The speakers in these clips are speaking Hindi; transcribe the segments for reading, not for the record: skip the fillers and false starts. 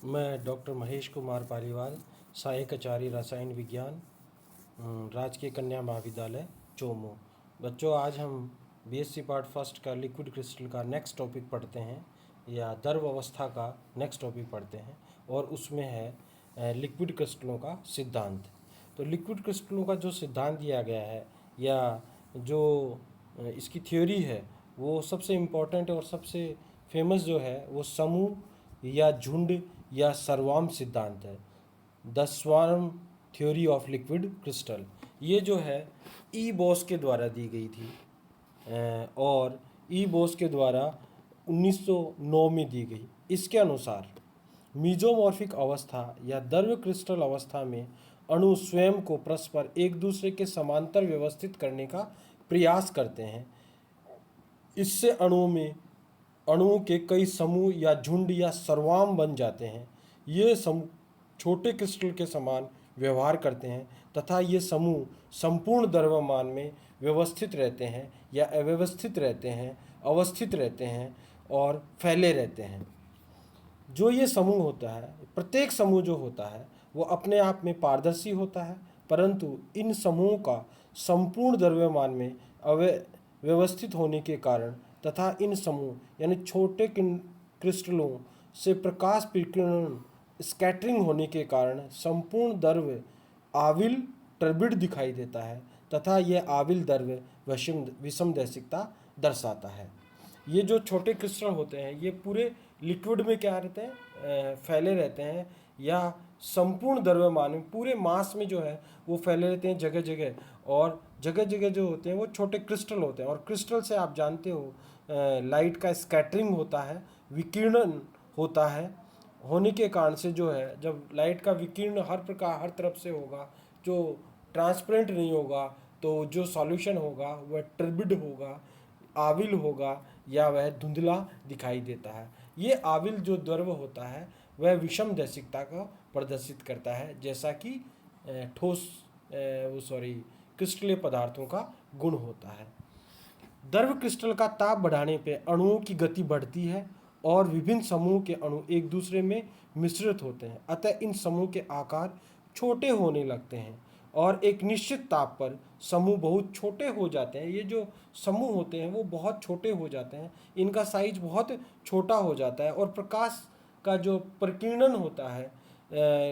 मैं डॉक्टर महेश कुमार पालीवाल, सहायक आचार्य रसायन विज्ञान, राजकीय कन्या महाविद्यालय चोमू। बच्चों, आज हम बीएससी पार्ट फर्स्ट का लिक्विड क्रिस्टल का नेक्स्ट टॉपिक पढ़ते हैं, या द्रव अवस्था का नेक्स्ट टॉपिक पढ़ते हैं, और उसमें है लिक्विड क्रिस्टलों का सिद्धांत। तो लिक्विड क्रिस्टलों का जो सिद्धांत दिया गया है, या जो इसकी थ्योरी है, वो सबसे इम्पोर्टेंट और सबसे फेमस जो है वो समूह या झुंड या सर्वाम सिद्धांत है। The swarm theory of liquid crystal, ये जो है ई बॉस के द्वारा दी गई थी, और ई बॉस के द्वारा 1909 में दी गई। इसके अनुसार मीजोमॉर्फिक अवस्था या द्रव क्रिस्टल अवस्था में अणु स्वयं को परस्पर एक दूसरे के समांतर व्यवस्थित करने का प्रयास करते हैं। इससे अणुओं के कई समूह या झुंड या सर्वाम बन जाते हैं। ये समूह छोटे क्रिस्टल के समान व्यवहार करते हैं तथा ये समूह संपूर्ण द्रव्यमान में व्यवस्थित रहते हैं या अव्यवस्थित रहते हैं, अवस्थित रहते हैं और फैले रहते हैं। जो ये समूह होता है, प्रत्येक समूह जो होता है वो अपने आप में पारदर्शी होता है, परंतु इन समूहों का संपूर्ण द्रव्यमान में अव्यवस्थित होने के कारण तथा इन समूह यानी छोटे क्रिस्टलों से प्रकाश विकिरण स्कैटरिंग होने के कारण संपूर्ण द्रव्य आविल टर्बिड दिखाई देता है तथा यह आविल द्रव्य विषमदैशिकता दर्शाता है। ये जो छोटे क्रिस्टल होते हैं ये पूरे लिक्विड में क्या रहते हैं, फैले रहते हैं, या संपूर्ण द्रव्यमान में पूरे मास में जो है वो फैले रहते हैं जगह जगह, और जगह जगह जो होते हैं वो छोटे क्रिस्टल होते हैं। और क्रिस्टल से आप जानते हो लाइट का स्कैटरिंग होता है, विकिरण होता है। होने के कारण से जो है जब लाइट का विकिरण हर तरफ से होगा, जो ट्रांसपेरेंट नहीं होगा, तो जो सॉल्यूशन होगा वह टर्बिड होगा, आविल होगा, या वह धुंधला दिखाई देता है। ये आविल जो द्रव होता है वह विषमदैशिकता को प्रदर्शित करता है, जैसा कि क्रिस्टलीय पदार्थों का गुण होता है। द्रव क्रिस्टल का ताप बढ़ाने पर अणुओं की गति बढ़ती है और विभिन्न समूह के अणु एक दूसरे में मिश्रित होते हैं, अतः इन समूह के आकार छोटे होने लगते हैं और एक निश्चित ताप पर समूह बहुत छोटे हो जाते हैं। ये जो समूह होते हैं वो बहुत छोटे हो जाते हैं, इनका साइज बहुत छोटा हो जाता है, और प्रकाश का जो प्रकीर्णन होता है,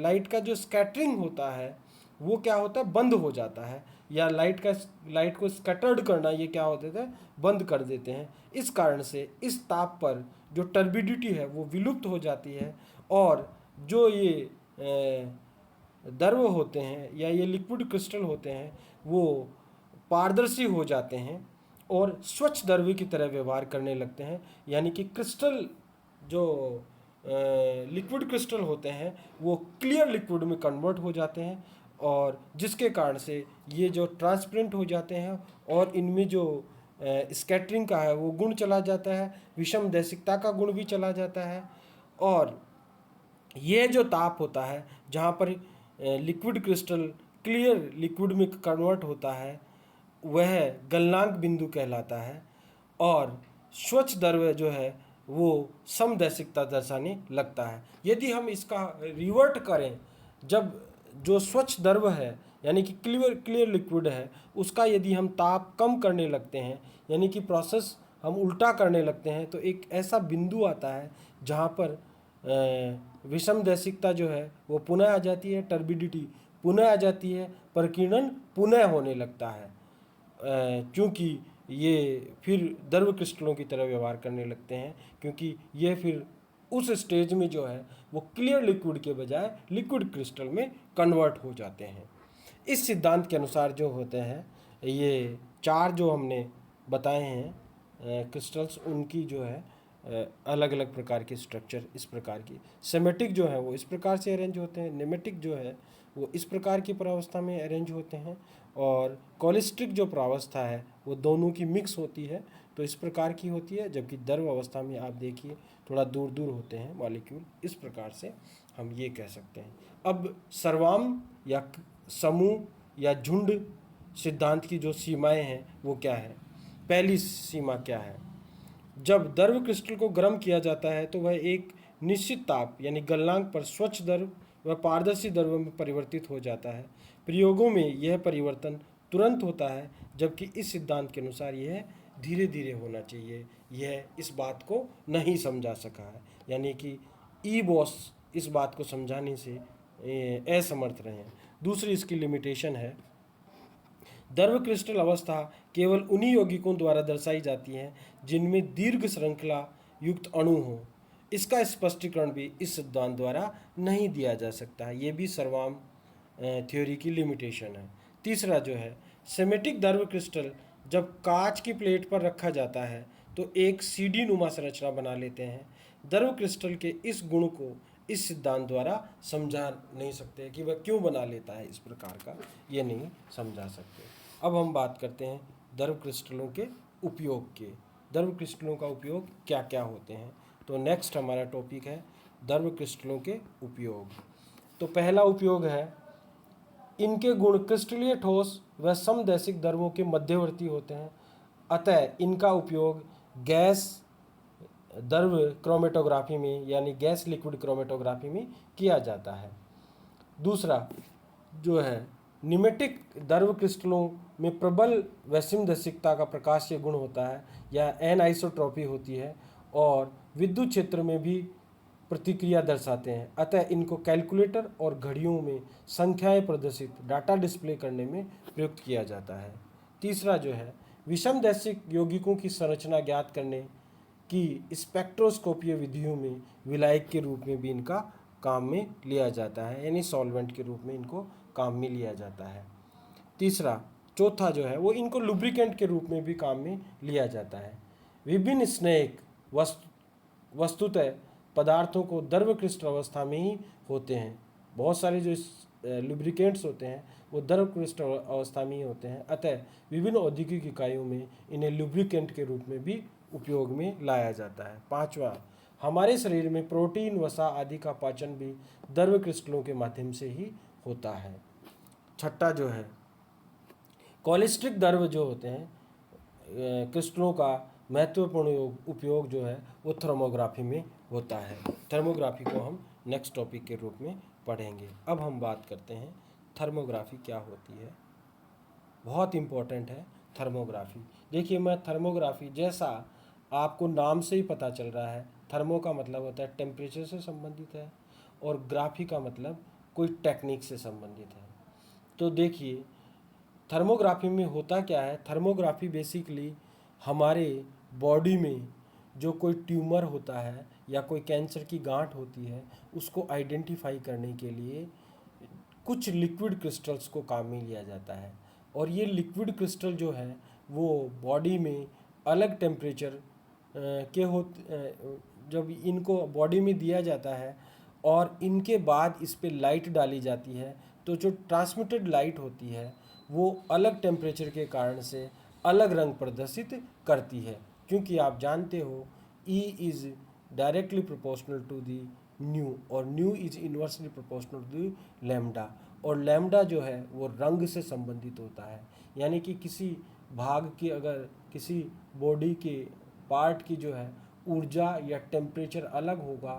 लाइट का जो स्कैटरिंग होता है वो क्या होता है, बंद हो जाता है, या लाइट को स्कैटर्ड करना ये क्या होता है, बंद कर देते हैं। इस कारण से इस ताप पर जो टर्बिडिटी है वो विलुप्त हो जाती है, और जो ये द्रव होते हैं या ये लिक्विड क्रिस्टल होते हैं वो पारदर्शी हो जाते हैं और स्वच्छ द्रव्य की तरह व्यवहार करने लगते हैं। यानी कि क्रिस्टल जो लिक्विड क्रिस्टल होते हैं वो क्लियर लिक्विड में कन्वर्ट हो जाते हैं, और जिसके कारण से ये जो ट्रांसपेरेंट हो जाते हैं और इनमें जो स्कैटरिंग का है वो गुण चला जाता है, विषमदैशिकता का गुण भी चला जाता है। और ये जो ताप होता है जहाँ पर लिक्विड क्रिस्टल क्लियर लिक्विड में कन्वर्ट होता है वह गलनांक बिंदु कहलाता है, और स्वच्छ द्रव्य जो है वो समदैशिकता दर्शाने लगता है। यदि हम इसका रिवर्ट करें, जब जो स्वच्छ द्रव्य है यानी कि क्लियर लिक्विड है उसका यदि हम ताप कम करने लगते हैं, यानी कि प्रोसेस हम उल्टा करने लगते हैं, तो एक ऐसा बिंदु आता है जहाँ पर विषमदैशिकता जो है वो पुनः आ जाती है, टर्बिडिटी पुनः आ जाती है, प्रकीर्णन पुनः होने लगता है, क्योंकि ये फिर द्रव क्रिस्टलों की तरह व्यवहार करने लगते हैं, क्योंकि ये फिर उस स्टेज में जो है वो क्लियर लिक्विड के बजाय लिक्विड क्रिस्टल में कन्वर्ट हो जाते हैं। इस सिद्धांत के अनुसार जो होते हैं ये चार जो हमने बताए हैं क्रिस्टल्स, उनकी जो है अलग अलग प्रकार की स्ट्रक्चर इस प्रकार की। सेमेटिक जो है वो इस प्रकार से अरेंज होते हैं, नेमेटिक जो है वो इस प्रकार की प्रावस्था में अरेंज होते हैं, और कॉलिस्ट्रिक जो प्रावस्था है वो दोनों की मिक्स होती है तो इस प्रकार की होती है, जबकि द्रव अवस्था में आप देखिए थोड़ा दूर दूर होते हैं मॉलिक्यूल। इस प्रकार से हम ये कह सकते हैं। अब सर्वाम या समूह या झुंड सिद्धांत की जो सीमाएं हैं वो क्या है। पहली सीमा क्या है, जब द्रव क्रिस्टल को गर्म किया जाता है तो वह एक निश्चित ताप यानी गलनांक पर स्वच्छ द्रव व पारदर्शी द्रव में परिवर्तित हो जाता है। प्रयोगों में यह परिवर्तन तुरंत होता है, जबकि इस सिद्धांत के अनुसार यह धीरे धीरे होना चाहिए। यह इस बात को नहीं समझा सका है, यानी कि ई बॉस इस बात को समझाने से असमर्थ रहे हैं। दूसरी इसकी लिमिटेशन है, द्रव क्रिस्टल अवस्था केवल उन्हीं यौगिकों द्वारा दर्शाई जाती है जिनमें दीर्घ श्रृंखला युक्त अणु हों। इसका स्पष्टीकरण भी इस सिद्धांत द्वारा नहीं दिया जा सकता है। ये भी सर्वाम थ्योरी की लिमिटेशन है। तीसरा जो है, सेमेटिक द्रव क्रिस्टल जब कांच की प्लेट पर रखा जाता है तो एक सीढ़ी नुमा संरचना बना लेते हैं। द्रव क्रिस्टल के इस गुण को इस सिद्धांत द्वारा समझा नहीं सकते कि वह क्यों बना लेता है इस प्रकार का, ये नहीं समझा सकते। अब हम बात करते हैं द्रव क्रिस्टलों के उपयोग के। द्रव क्रिस्टलों का उपयोग क्या क्या होते हैं। तो नेक्स्ट हमारा टॉपिक है द्रव क्रिस्टलों के उपयोग। तो पहला उपयोग है, इनके गुण क्रिस्टलीय ठोस व समदैशिक द्रवों के मध्यवर्ती होते हैं, अतः इनका उपयोग गैस द्रव क्रोमेटोग्राफी में यानी गैस लिक्विड क्रोमेटोग्राफी में किया जाता है। दूसरा जो है, निमेटिक द्रव क्रिस्टलों में प्रबल वैसिमदर्शिकता का प्रकाशीय गुण होता है या एनआइसोट्रॉपी होती है और विद्युत क्षेत्र में भी प्रतिक्रिया दर्शाते हैं, अतः इनको कैलकुलेटर और घड़ियों में संख्याएं प्रदर्शित डाटा डिस्प्ले करने में प्रयुक्त किया जाता है। तीसरा जो है, विषमदैशिक यौगिकों की संरचना ज्ञात करने की स्पेक्ट्रोस्कोपीय विधियों में विलायक के रूप में भी इनका काम में लिया जाता है, यानी सॉल्वेंट के रूप में इनको काम में लिया जाता है। चौथा जो है वो इनको लुब्रिकेंट के रूप में भी काम में लिया जाता है। विभिन्न स्नेहक वस्तुतः पदार्थों को द्रव क्रिस्टल अवस्था में ही होते हैं। बहुत सारे जो लुब्रिकेंट्स होते हैं वो द्रव क्रिस्टल अवस्था में ही होते हैं, अतः विभिन्न औद्योगिक इकाइयों में इन्हें लुब्रिकेंट के रूप में भी उपयोग में लाया जाता है। पांचवा, हमारे शरीर में प्रोटीन, वसा आदि का पाचन भी द्रव क्रिस्टलों के माध्यम से ही होता है। छठा जो है, कॉलिस्ट्रिक द्रव जो होते हैं क्रिस्टलों का महत्वपूर्ण उपयोग जो है वो थर्मोग्राफी में होता है। थर्मोग्राफी को हम नेक्स्ट टॉपिक के रूप में पढ़ेंगे। अब हम बात करते हैं थर्मोग्राफी क्या होती है। बहुत इम्पोर्टेंट है थर्मोग्राफी। देखिए, मैं थर्मोग्राफी जैसा आपको नाम से ही पता चल रहा है, थर्मो का मतलब होता है टेम्परेचर से संबंधित है और ग्राफी का मतलब कोई टेक्निक से संबंधित है। तो देखिए, थर्मोग्राफी में होता क्या है, थर्मोग्राफी बेसिकली हमारे बॉडी में जो कोई ट्यूमर होता है या कोई कैंसर की गांठ होती है उसको आइडेंटिफाई करने के लिए कुछ लिक्विड क्रिस्टल्स को काम में लिया जाता है। और ये लिक्विड क्रिस्टल जो है वो बॉडी में अलग टेम्परेचर के जब इनको बॉडी में दिया जाता है और इनके बाद इस पर लाइट डाली जाती है, तो जो ट्रांसमिटेड लाइट होती है वो अलग टेम्परेचर के कारण से अलग रंग प्रदर्शित करती है, क्योंकि आप जानते हो E is directly proportional to the nu और nu is inversely proportional to lambda, और लैम्डा जो है वो रंग से संबंधित होता है। यानी कि किसी भाग की, अगर किसी बॉडी के पार्ट की जो है ऊर्जा या टेम्परेचर अलग होगा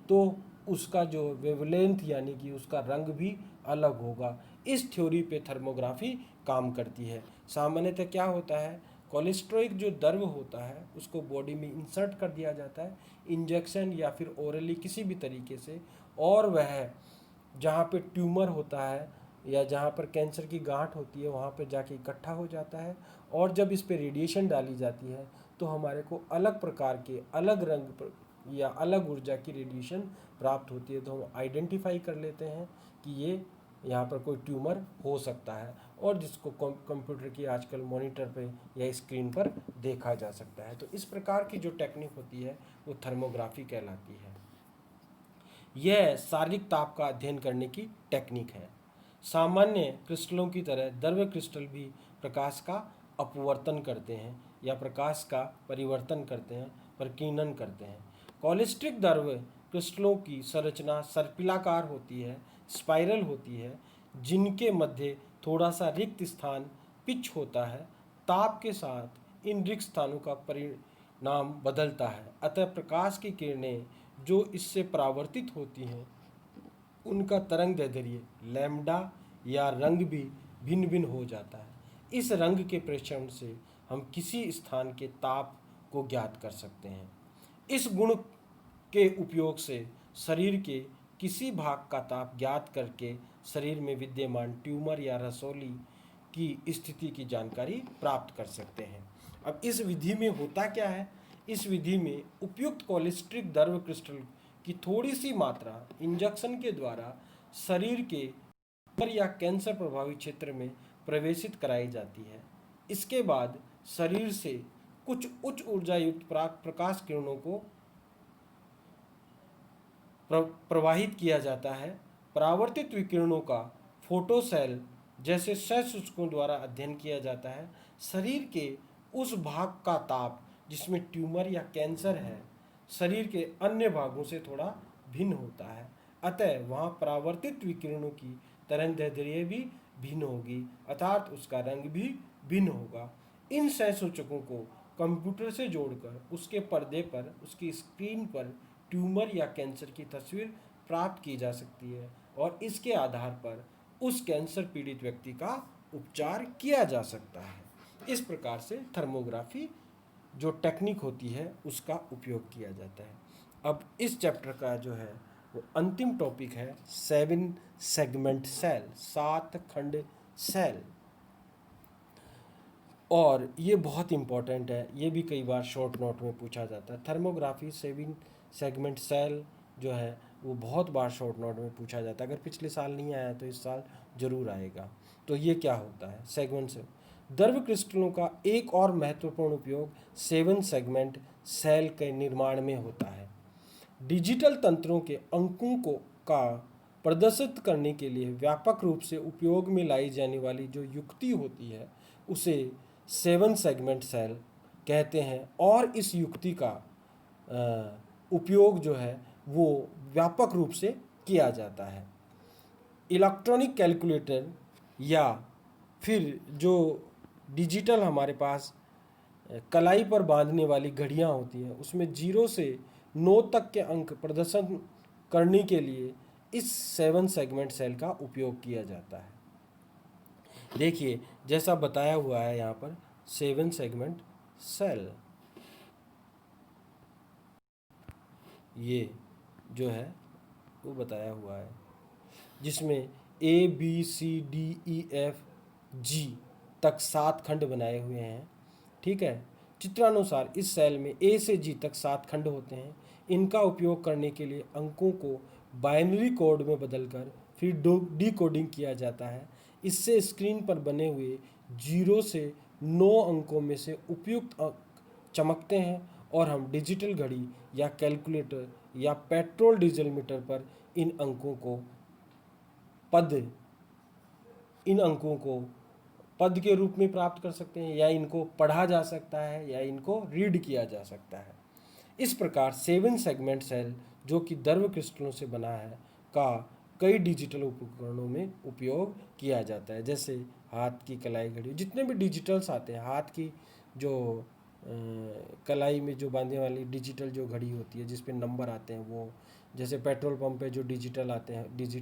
तो उसका जो वेवलेंथ यानी कि उसका रंग भी अलग होगा। इस थ्योरी पे थर्मोग्राफी काम करती है। सामान्यतः क्या होता है, कोलेस्ट्रॉइक जो द्रव होता है उसको बॉडी में इंसर्ट कर दिया जाता है इंजेक्शन या फिर ओरली किसी भी तरीके से, और वह जहाँ पे ट्यूमर होता है या जहाँ पर कैंसर की गांठ होती है वहाँ पे जाके इकट्ठा हो जाता है, और जब इस पे रेडिएशन डाली जाती है तो हमारे को अलग प्रकार के अलग रंग या अलग ऊर्जा की रेडिएशन प्राप्त होती है। तो हम आइडेंटिफाई कर लेते हैं कि ये यहाँ पर कोई ट्यूमर हो सकता है, और जिसको कंप्यूटर की आजकल मॉनिटर पे या स्क्रीन पर देखा जा सकता है। तो इस प्रकार की जो टेक्निक होती है वो थर्मोग्राफी कहलाती है। यह शारीरिक ताप का अध्ययन करने की टेक्निक है। सामान्य क्रिस्टलों की तरह द्रव क्रिस्टल भी प्रकाश का अपवर्तन करते हैं या प्रकाश का परिवर्तन करते हैं, प्रकीर्णन करते हैं। कॉलिस्ट्रिक द्रव क्रिस्टलों की संरचना सर्पिलाकार होती है, स्पाइरल होती है, जिनके मध्य थोड़ा सा रिक्त स्थान पिच होता है। ताप के साथ इन रिक्त स्थानों का परिणाम बदलता है, अतः प्रकाश की किरणें जो इससे परावर्तित होती हैं उनका तरंग दैर्ध्य लैम्डा या रंग भी भिन्न भिन्न हो जाता है। इस रंग के प्रेक्षण से हम किसी स्थान के ताप को ज्ञात कर सकते हैं। इस गुण के उपयोग से शरीर के किसी भाग का ताप ज्ञात करके शरीर में विद्यमान ट्यूमर या रसौली की स्थिति की जानकारी प्राप्त कर सकते हैं। अब इस विधि में होता क्या है? इस विधि में उपयुक्त कोलेस्ट्रिक द्रव क्रिस्टल की थोड़ी सी मात्रा इंजेक्शन के द्वारा शरीर के ट्यूमर या कैंसर प्रभावित क्षेत्र में प्रवेशित कराई जाती है। इसके बाद शरीर से कुछ उच्च ऊर्जा युक्त प्रकाश किरणों को प्रवाहित किया जाता है। परावर्तित विकिरणों का फोटोसेल जैसे सहसूचकों द्वारा अध्ययन किया जाता है। शरीर के उस भाग का ताप जिसमें ट्यूमर या कैंसर है शरीर के अन्य भागों से थोड़ा भिन्न होता है, अतः वहाँ परावर्तित विकिरणों की तरंगदैर्ध्य भी भिन्न होगी, अर्थात उसका रंग भी भिन्न होगा। इन सहसूचकों को कंप्यूटर से जोड़कर उसके पर्दे पर, उसकी स्क्रीन पर ट्यूमर या कैंसर की तस्वीर प्राप्त की जा सकती है और इसके आधार पर उस कैंसर पीड़ित व्यक्ति का उपचार किया जा सकता है। इस प्रकार से थर्मोग्राफी जो टेक्निक होती है उसका उपयोग किया जाता है। अब इस चैप्टर का जो है वो अंतिम टॉपिक है 7 सेगमेंट सेल, 7 खंड सेल, और ये बहुत इम्पॉर्टेंट है। ये भी कई बार शॉर्ट नोट में पूछा जाता है। थर्मोग्राफी 7 सेगमेंट सेल जो है वो बहुत बार शॉर्ट नोट में पूछा जाता है। अगर पिछले साल नहीं आया तो इस साल ज़रूर आएगा। तो ये क्या होता है? सेगमेंट सेल द्रव क्रिस्टलों का एक और महत्वपूर्ण उपयोग 7 सेगमेंट सेल के निर्माण में होता है। डिजिटल तंत्रों के अंकों को का प्रदर्शित करने के लिए व्यापक रूप से उपयोग में लाई जाने वाली जो युक्ति होती है उसे 7 सेगमेंट सेल कहते हैं और इस युक्ति का उपयोग जो है वो व्यापक रूप से किया जाता है। इलेक्ट्रॉनिक कैलकुलेटर या फिर जो डिजिटल हमारे पास कलाई पर बांधने वाली घड़ियां होती हैं उसमें 0 से 9 तक के अंक प्रदर्शन करने के लिए इस 7 सेगमेंट सेल का उपयोग किया जाता है। देखिए जैसा बताया हुआ है यहाँ पर 7 सेगमेंट सेल, ये जो है वो बताया हुआ है जिसमें ABCDEFG तक 7 खंड बनाए हुए हैं। ठीक है, चित्रानुसार इस सेल में A से G तक 7 खंड होते हैं। इनका उपयोग करने के लिए अंकों को बाइनरी कोड में बदलकर फिर डिकोडिंग किया जाता है। इससे स्क्रीन पर बने हुए 0 से 9 अंकों में से उपयुक्त अंक चमकते हैं और हम डिजिटल घड़ी या कैलकुलेटर या पेट्रोल डीजल मीटर पर इन अंकों को पद के रूप में प्राप्त कर सकते हैं, या इनको पढ़ा जा सकता है या इनको रीड किया जा सकता है। इस प्रकार 7 सेगमेंट सेल जो कि द्रव क्रिस्टलों से बना है का कई डिजिटल उपकरणों में उपयोग किया जाता है, जैसे हाथ की कलाई घड़ी, जितने भी डिजिटल्स आते हैं, हाथ की जो कलाई में जो बांधने वाली डिजिटल जो घड़ी होती है जिस पे नंबर आते हैं वो, जैसे पेट्रोल पंप पे जो डिजिट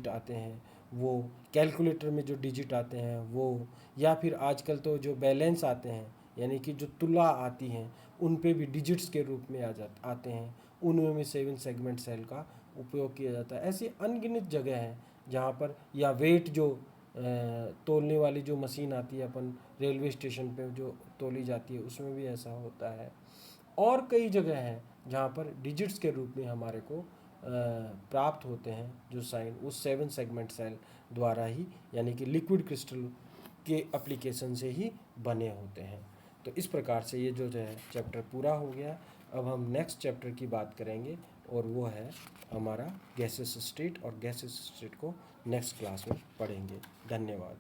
आते हैं वो, कैलकुलेटर में जो डिजिट आते हैं वो, या फिर आजकल तो जो बैलेंस आते हैं यानी कि जो तुला आती हैं उन पे भी डिजिट्स के रूप में आते हैं, उनमें भी 7 सेगमेंट सेल का उपयोग किया जाता है। ऐसी अनगिनत जगह हैं जहाँ पर, या वेट जो तोलने वाली जो मशीन आती है अपन रेलवे स्टेशन पे जो तोली जाती है उसमें भी ऐसा होता है। और कई जगह हैं जहाँ पर डिजिट्स के रूप में हमारे को प्राप्त होते हैं जो साइन उस 7 सेगमेंट सेल द्वारा ही, यानी कि लिक्विड क्रिस्टल के एप्लीकेशन से ही बने होते हैं। तो इस प्रकार से ये जो है चैप्टर पूरा हो गया। अब हम नेक्स्ट चैप्टर की बात करेंगे और वो है हमारा गैसेस स्टेट, और गैसेस स्टेट को नेक्स्ट क्लास में पढ़ेंगे। धन्यवाद।